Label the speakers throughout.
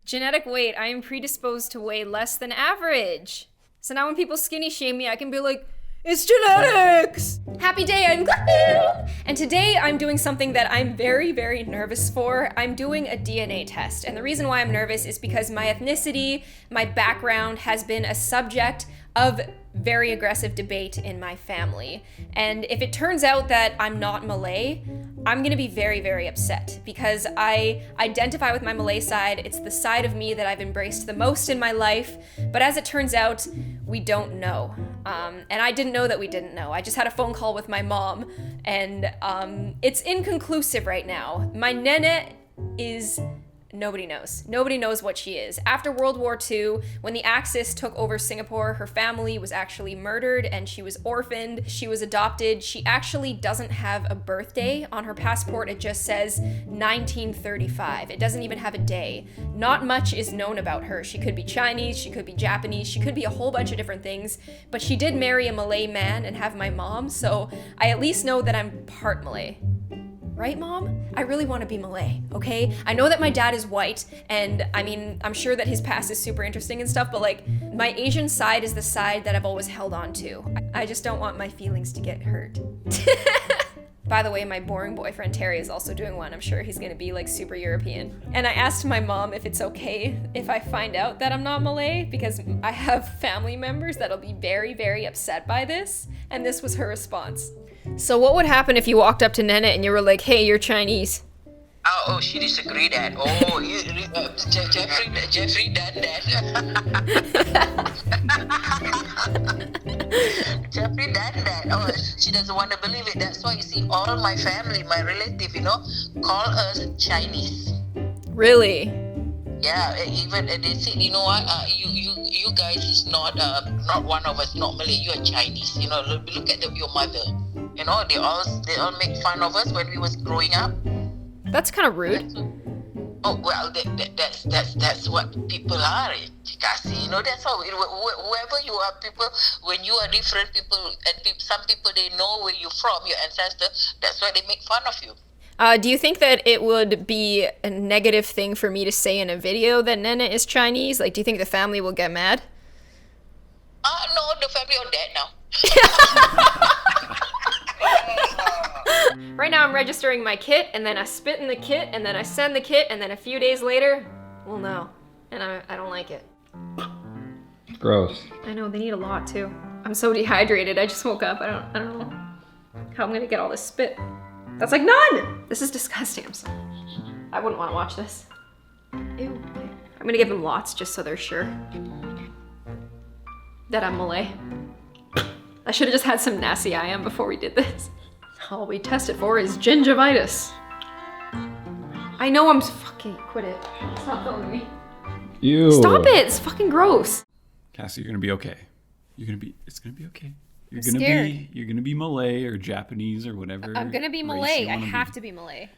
Speaker 1: Genetic weight, I am predisposed to weigh less than average. So now when people skinny shame me, I can be like, it's genetics! Happy day, I'm Gloom! And today I'm doing something that I'm very, very nervous for. I'm doing a DNA test. And the reason why I'm nervous is because my ethnicity, my background has been a subject of very aggressive debate in my family. And if it turns out that I'm not Malay, I'm gonna be very, very upset because I identify with my Malay side. It's the side of me that I've embraced the most in my life. But as it turns out, we don't know. And I didn't know that we didn't know. I just had a phone call with my mom, and it's inconclusive right now. My nene is... Nobody knows. Nobody knows what she is. After World War II, when the Axis took over Singapore, her family was actually murdered and she was orphaned. She was adopted. She actually doesn't have a birthday on her passport. It just says 1935. It doesn't even have a day. Not much is known about her. She could be Chinese, she could be Japanese, she could be a whole bunch of different things, but she did marry a Malay man and have my mom, so I at least know that I'm part Malay. Right, Mom? I really want to be Malay, okay? I know that my dad is white, and I mean, I'm sure that his past is super interesting and stuff, but like, my Asian side is the side that I've always held on to. I just don't want my feelings to get hurt. By the way, my boring boyfriend Terry is also doing one. I'm sure he's gonna be like super European. And I asked my mom if it's okay if I find out that I'm not Malay, because I have family members that'll be very, very upset by this, and this was her response. So what would happen if you walked up to Nene and you were like, hey, you're Chinese?
Speaker 2: Oh, she disagreed that. Oh, Jeffrey done that. Jeffrey done that. Oh, she doesn't want to believe it. That's why you see all my family, my relative, call us Chinese.
Speaker 1: Really?
Speaker 2: Yeah, even they said, you know what? You guys is not one of us, not Malay. You are Chinese. Look at your mother. They all make fun of us when we was growing up.
Speaker 1: That's kind of rude.
Speaker 2: Oh well, that's what people are, Kassie. That's how. Whoever you are, people. When you are different people, and some people they know where you're from, your ancestor. That's why they make fun of you.
Speaker 1: Do you think that it would be a negative thing for me to say in a video that Nene is Chinese? Like, do you think the family will get mad?
Speaker 2: No, the family are dead now.
Speaker 1: Right now I'm registering my kit, and then I spit in the kit, and then I send the kit, and then a few days later, we'll know. And I don't like it.
Speaker 3: Gross.
Speaker 1: I know, they need a lot too. I'm so dehydrated, I just woke up. I don't know how I'm gonna get all this spit. That's like none! This is disgusting. I wouldn't want to watch this. Ew. I'm gonna give them lots just so they're sure that I'm Malay. I should have just had some nasi ayam before we did this. All we tested for is gingivitis. I know I'm fucking quit it. Stop filming me.
Speaker 3: Ew.
Speaker 1: Stop it! It's fucking gross.
Speaker 3: Kassie, you're gonna be okay. It's gonna be okay. You're gonna be Malay or Japanese or whatever.
Speaker 1: I'm gonna be Malay. I have to be Malay.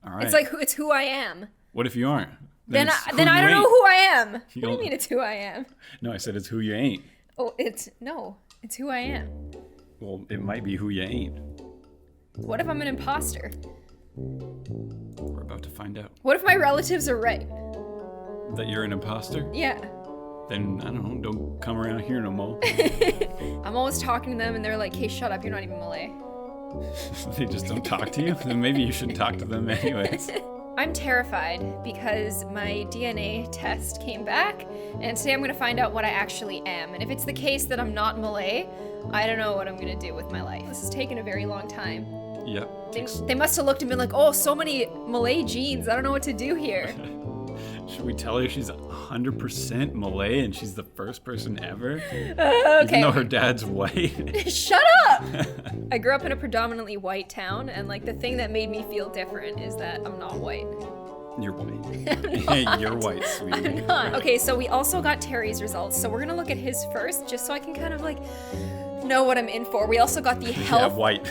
Speaker 3: All right.
Speaker 1: It's like, it's who I am.
Speaker 3: What if you aren't?
Speaker 1: Then I don't know who I am. What do you mean it's who I am?
Speaker 3: No, I said it's who you ain't.
Speaker 1: Oh, it's who I am.
Speaker 3: Well, it might be who you ain't.
Speaker 1: What if I'm an imposter?
Speaker 3: We're about to find out.
Speaker 1: What if my relatives are right?
Speaker 3: That you're an imposter?
Speaker 1: Yeah.
Speaker 3: Then, I don't know, don't come around here no more.
Speaker 1: I'm always talking to them and they're like, hey, shut up, you're not even Malay.
Speaker 3: They just don't talk to you? Then maybe you should talk to them anyways.
Speaker 1: I'm terrified because my DNA test came back, and today I'm gonna find out what I actually am. And if it's the case that I'm not Malay, I don't know what I'm gonna do with my life. This has taken a very long time.
Speaker 3: Yep.
Speaker 1: They must have looked and been like, oh, so many Malay genes, I don't know what to do here.
Speaker 3: Should we tell her she's 100% Malay and she's the first person ever?
Speaker 1: Okay.
Speaker 3: Even though her dad's white?
Speaker 1: Shut up! I grew up in a predominantly white town, and like the thing that made me feel different is that I'm not white.
Speaker 3: You're white. You're white, sweetie.
Speaker 1: I'm not. Okay, so we also got Terry's results, so we're gonna look at his first, just so I can kind of like know what I'm in for. We also got the health.
Speaker 3: Yeah, white.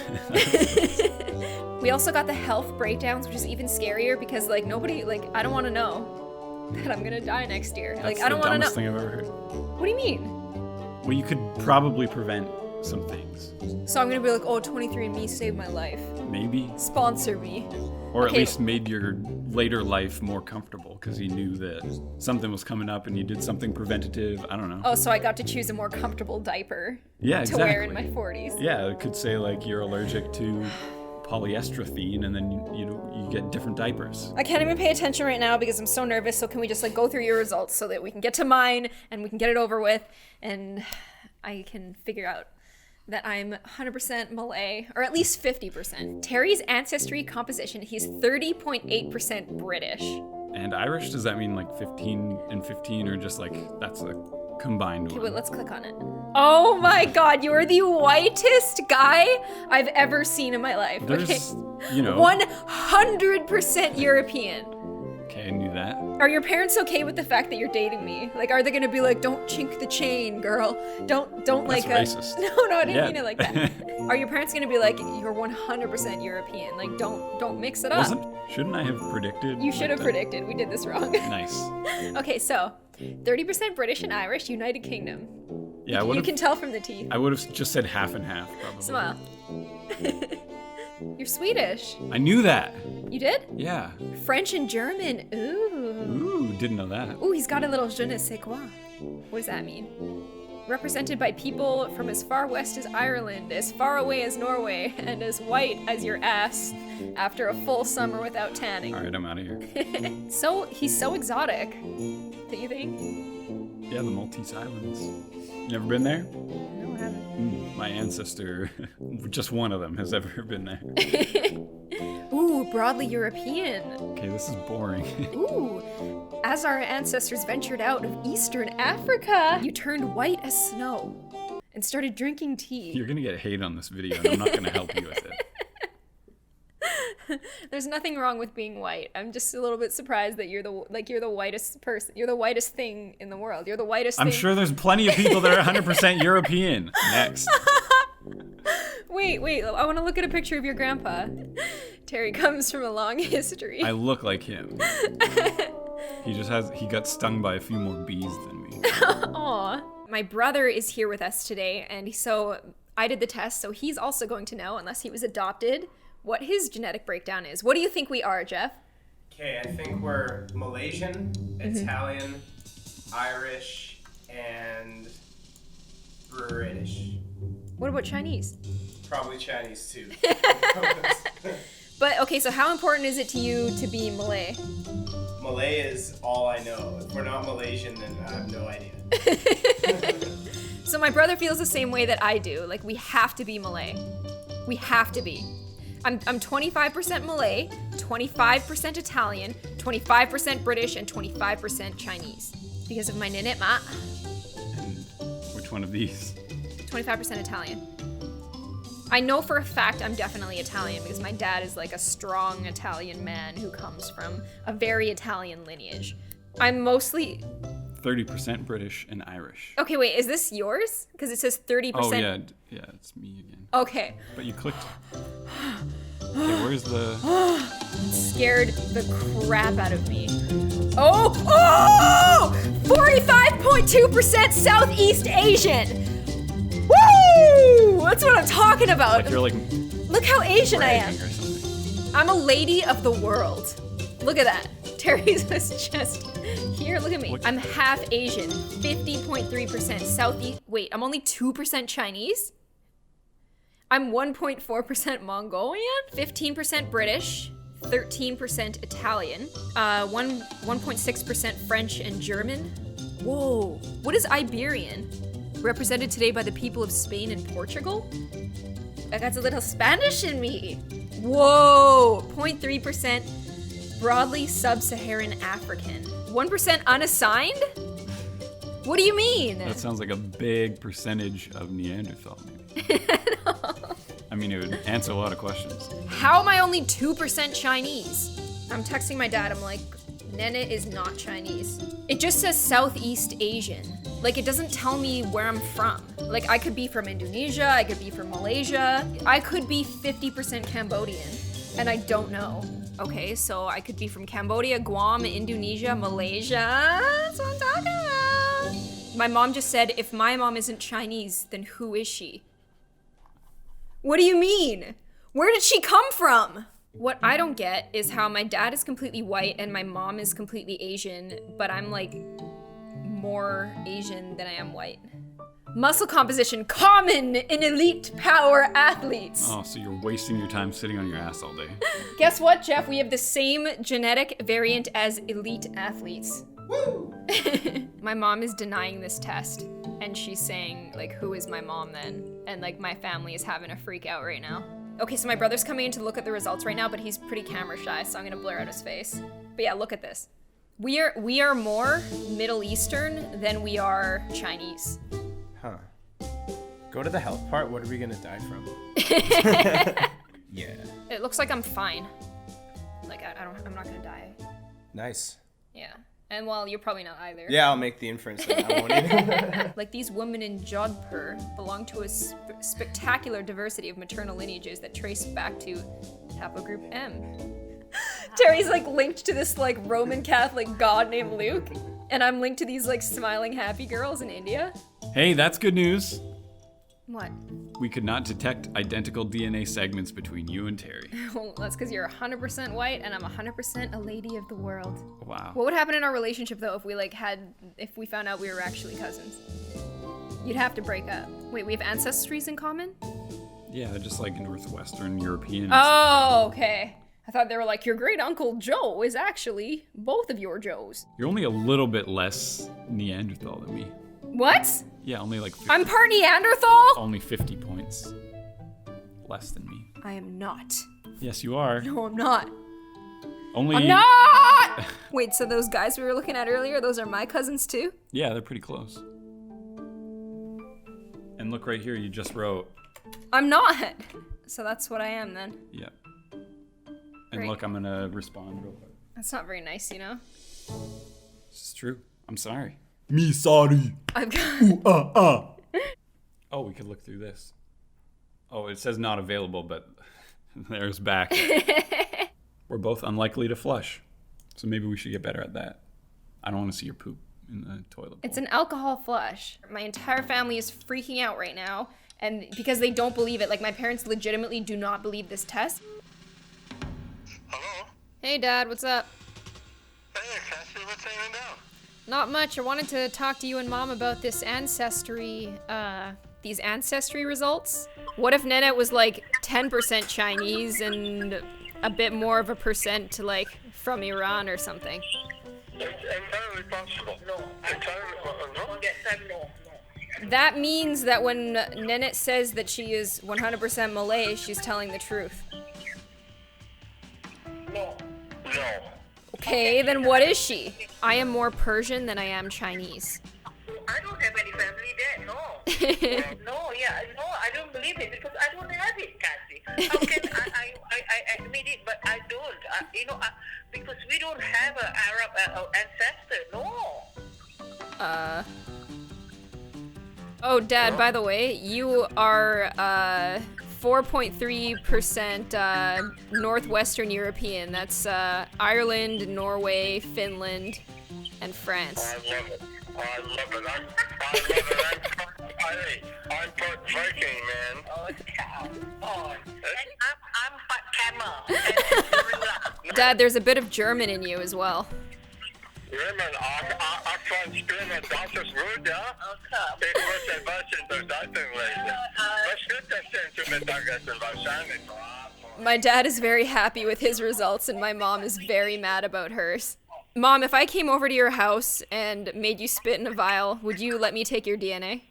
Speaker 1: We also got the health breakdowns, which is even scarier because like nobody, like I don't want to know that I'm gonna die next year.
Speaker 3: That's
Speaker 1: like I don't want to know.
Speaker 3: the dumbest thing I've ever heard.
Speaker 1: What do you mean?
Speaker 3: Well, you could probably prevent some things.
Speaker 1: So I'm gonna be like, oh, 23andMe saved my life.
Speaker 3: Maybe.
Speaker 1: Sponsor me.
Speaker 3: Or at
Speaker 1: Okay.
Speaker 3: least made your later life more comfortable because he knew that something was coming up and you did something preventative. I don't know.
Speaker 1: Oh, so I got to choose a more comfortable diaper
Speaker 3: Yeah,
Speaker 1: to wear in
Speaker 3: exactly.
Speaker 1: my 40s.
Speaker 3: Yeah, it could say like you're allergic to polyestrethine, and then you get different diapers.
Speaker 1: I can't even pay attention right now because I'm so nervous. So can we just like go through your results so that we can get to mine and we can get it over with, and I can figure out that I'm 100% Malay, or at least 50%. Terry's ancestry composition, he's 30.8% British.
Speaker 3: And Irish, does that mean like 15 and 15, or just like that's a combined
Speaker 1: Okay,
Speaker 3: one?
Speaker 1: wait, let's click on it. Oh my god, you're the whitest guy I've ever seen in my life.
Speaker 3: There's,
Speaker 1: Okay. 100% European.
Speaker 3: Okay, I knew that.
Speaker 1: Are your parents okay with the fact that you're dating me? Like, are they gonna be like, don't chink the chain, girl? Don't
Speaker 3: That's
Speaker 1: like
Speaker 3: racist.
Speaker 1: No, I didn't
Speaker 3: Yeah.
Speaker 1: mean it like that. Are your parents gonna be like, you're 100% European? Like, don't mix it up.
Speaker 3: Shouldn't I have predicted?
Speaker 1: You should
Speaker 3: like
Speaker 1: have
Speaker 3: that?
Speaker 1: predicted. We did this wrong.
Speaker 3: Nice.
Speaker 1: Okay, so 30% British and Irish, United Kingdom.
Speaker 3: Yeah,
Speaker 1: You can tell from the teeth.
Speaker 3: I would have just said half and half, probably.
Speaker 1: Smile. You're Swedish.
Speaker 3: I knew that.
Speaker 1: You did?
Speaker 3: Yeah.
Speaker 1: French and German. Ooh.
Speaker 3: Ooh, didn't know that.
Speaker 1: Ooh, he's got a little je ne sais quoi. What does that mean? Represented by people from as far west as Ireland, as far away as Norway, and as white as your ass after a full summer without tanning.
Speaker 3: All right, I'm out of here.
Speaker 1: So, he's so exotic. Don't you think?
Speaker 3: Yeah, the Maltese Islands. You never been there?
Speaker 1: No, I haven't.
Speaker 3: My ancestor, just one of them, has ever been there.
Speaker 1: Ooh, broadly European.
Speaker 3: Okay, this is boring.
Speaker 1: Ooh, as our ancestors ventured out of Eastern Africa, you turned white as snow and started drinking tea.
Speaker 3: You're gonna get hate on this video, and I'm not gonna help you with it.
Speaker 1: There's nothing wrong with being white. I'm just a little bit surprised that you're the whitest person. You're the whitest thing in the world. You're the whitest
Speaker 3: I'm
Speaker 1: thing.
Speaker 3: sure there's plenty of people that are 100% European. Next.
Speaker 1: Wait, I want to look at a picture of your grandpa. Terry comes from a long history.
Speaker 3: I look like him. He got stung by a few more bees than me.
Speaker 1: Aw. My brother is here with us today, and so I did the test, so he's also going to know, unless he was adopted, what his genetic breakdown is. What do you think we are, Jeff?
Speaker 4: Okay, I think we're Malaysian, Italian, Irish, and British.
Speaker 1: What about Chinese?
Speaker 4: Probably Chinese too.
Speaker 1: But okay, so how important is it to you to be Malay?
Speaker 4: Malay is all I know. If we're not Malaysian, then I have no idea.
Speaker 1: So my brother feels the same way that I do. Like, we have to be Malay. We have to be. I'm 25% Malay, 25% Italian, 25% British, and 25% Chinese. Because of my ninit ma.
Speaker 3: And which one of these?
Speaker 1: 25% Italian. I know for a fact I'm definitely Italian because my dad is like a strong Italian man who comes from a very Italian lineage. I'm mostly...
Speaker 3: 30% British and Irish.
Speaker 1: Okay, wait, is this yours? Because it says 30%.
Speaker 3: Oh, yeah, it's me again.
Speaker 1: Okay.
Speaker 3: But you clicked. Okay, where's the...
Speaker 1: Scared the crap out of me. Oh! 45.2% Southeast Asian! Woo! That's what I'm talking about.
Speaker 3: Like you're like
Speaker 1: Look how Asian I am.
Speaker 3: bragging or something.
Speaker 1: I'm a lady of the world. Look at that. Terry's was just here. Look at me.
Speaker 3: What?
Speaker 1: I'm half Asian. 50.3% Southeast. Wait, I'm only 2% Chinese? I'm 1.4% Mongolian, 15% British, 13% Italian, 1.6% French and German. Whoa. What is Iberian? Represented today by the people of Spain and Portugal? I got a little Spanish in me. Whoa. 0.3% broadly sub-Saharan African. 1% unassigned? What do you mean?
Speaker 3: That sounds like a big percentage of Neanderthal, maybe. I mean, it would answer a lot of questions.
Speaker 1: How am I only 2% Chinese? I'm texting my dad, I'm like, Nene is not Chinese. It just says Southeast Asian. Like, it doesn't tell me where I'm from. Like, I could be from Indonesia, I could be from Malaysia, I could be 50% Cambodian, and I don't know. Okay, so I could be from Cambodia, Guam, Indonesia, Malaysia. That's what I'm talking about. My mom just said, if my mom isn't Chinese, then who is she? What do you mean? Where did she come from? What I don't get is how my dad is completely white and my mom is completely Asian, but I'm like more Asian than I am white. Muscle composition common in elite power athletes.
Speaker 3: Oh, so you're wasting your time sitting on your ass all day.
Speaker 1: Guess what, Jeff? We have the same genetic variant as elite athletes.
Speaker 4: Woo!
Speaker 1: My mom is denying this test, and she's saying, like, who is my mom then? And, like, my family is having a freak out right now. Okay, so my brother's coming in to look at the results right now, but he's pretty camera shy, so I'm gonna blur out his face. But yeah, look at this. We are more Middle Eastern than we are Chinese.
Speaker 4: Huh. Go to the health part. What are we gonna die from? Yeah.
Speaker 1: It looks like I'm fine. Like, I'm not gonna die.
Speaker 4: Nice.
Speaker 1: Yeah. And well, you're probably not either.
Speaker 4: Yeah, I'll make the inference that I won't either.
Speaker 1: Like, these women in Jodhpur belong to a spectacular diversity of maternal lineages that trace back to haplogroup M. Terry's like linked to this like Roman Catholic god named Luke, and I'm linked to these like smiling happy girls in India.
Speaker 3: Hey, that's good news.
Speaker 1: What?
Speaker 3: We could not detect identical DNA segments between you and Terry.
Speaker 1: Well, that's because you're 100% white and I'm 100% a lady of the world.
Speaker 3: Wow.
Speaker 1: What would happen in our relationship though if we found out we were actually cousins? You'd have to break up. Wait, we have ancestries in common?
Speaker 3: Yeah, just like Northwestern Europeans.
Speaker 1: Oh, okay. I thought they were like, your great uncle Joe is actually both of your Joes.
Speaker 3: You're only a little bit less Neanderthal than me.
Speaker 1: What?
Speaker 3: Yeah, only like 50,
Speaker 1: I'm part Neanderthal?
Speaker 3: only 50 points less than me.
Speaker 1: I am not.
Speaker 3: Yes, you are.
Speaker 1: No, I'm not.
Speaker 3: Only.
Speaker 1: I'm not! Wait, so those guys we were looking at earlier, those are my cousins too?
Speaker 3: Yeah, they're pretty close. And look right here, you just wrote.
Speaker 1: I'm not. So that's what I am then.
Speaker 3: Yeah. And
Speaker 1: Great.
Speaker 3: look, I'm gonna respond real quick.
Speaker 1: That's not very nice, you know?
Speaker 3: This is true. I'm sorry. Me sorry.
Speaker 1: I've got...
Speaker 3: Oh, we could look through this. Oh, it says not available, but there's back. We're both unlikely to flush. So maybe we should get better at that. I don't want to see your poop in the toilet bowl.
Speaker 1: It's an alcohol flush. My entire family is freaking out right now, and because they don't believe it. Like, my parents legitimately do not believe this test.
Speaker 5: Hello?
Speaker 1: Hey, Dad, what's up?
Speaker 5: Hey, Kassie, what's hanging down?
Speaker 1: Not much. I wanted to talk to you and Mom about this these ancestry results. What if Nana was like 10% Chinese and a bit more of a percent to like from Iran or something?
Speaker 5: It's entirely possible. No.
Speaker 1: That means that when Nenet says that she is 100% Malay, she's telling the truth.
Speaker 5: No.
Speaker 1: Okay, then what is she? I am more Persian than I am Chinese.
Speaker 2: I don't have any family there, no. I don't believe it because I don't have it, Kassie. How can I admit it, but I don't. Because we don't have an Arab ancestor, no.
Speaker 1: Oh, Dad, by the way, you are 4.3% Northwestern European. That's Ireland, Norway, Finland, and France.
Speaker 5: I love it. I'm part Viking, man.
Speaker 2: Oh, come on. And I'm part camel.
Speaker 1: Dad, there's a bit of German in you as well.
Speaker 5: German, ich kann spielen deutsches Wort, ja?
Speaker 2: Okay.
Speaker 5: Ich muss etwas in der Zeitung lesen. Was wird das denn zum Mittagessen wahrscheinlich?
Speaker 1: My dad is very happy with his results, and my mom is very mad about hers. Mom, if I came over to your house and made you spit in a vial, would you let me take your DNA?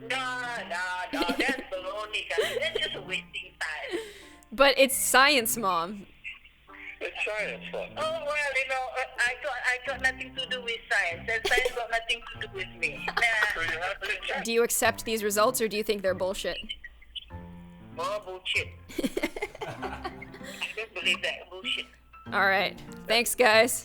Speaker 2: No, that's baloney, Kassie. That's just wasting time.
Speaker 1: But it's science, Mom.
Speaker 5: It's science, what?
Speaker 2: Oh, well, I got nothing to do with science, and science got nothing to do with me.
Speaker 5: So you have to check.
Speaker 1: Do you accept these results, or do you think they're bullshit?
Speaker 2: More bullshit. I don't believe that bullshit.
Speaker 1: All right. Thanks, guys.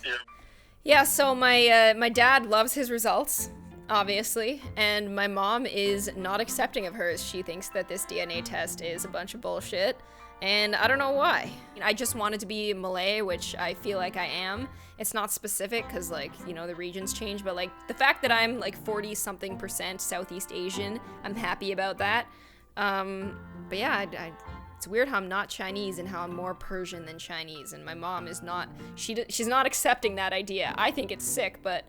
Speaker 1: Yeah, so my dad loves his results, obviously, and my mom is not accepting of hers. She thinks that this DNA test is a bunch of bullshit, and I don't know why. I just wanted to be Malay, which I feel like I am. It's not specific because, like, you know, the regions change, but, like, the fact that I'm, like, 40-something% Southeast Asian, I'm happy about that. But yeah, it's weird how I'm not Chinese and how I'm more Persian than Chinese, and my mom is not. She's not accepting that idea. I think it's sick, but.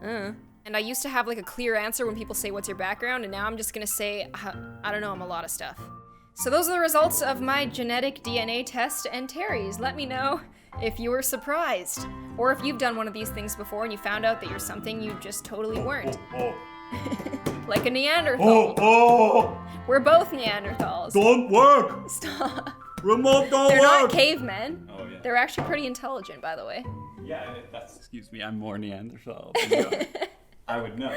Speaker 1: And I used to have like a clear answer when people say, "What's your background?" And now I'm just gonna say, I don't know. I'm a lot of stuff. So those are the results of my genetic DNA test and Terry's. Let me know if you were surprised, or if you've done one of these things before and you found out that you're something you just totally weren't. Like a Neanderthal. We're both Neanderthals.
Speaker 3: Don't work!
Speaker 1: Stop.
Speaker 3: Remote don't
Speaker 1: They're
Speaker 3: work!
Speaker 1: not cavemen.
Speaker 3: Oh, yeah.
Speaker 1: They're actually pretty intelligent, by the way.
Speaker 3: Yeah, excuse me, I'm more Neanderthal than you are. I would know.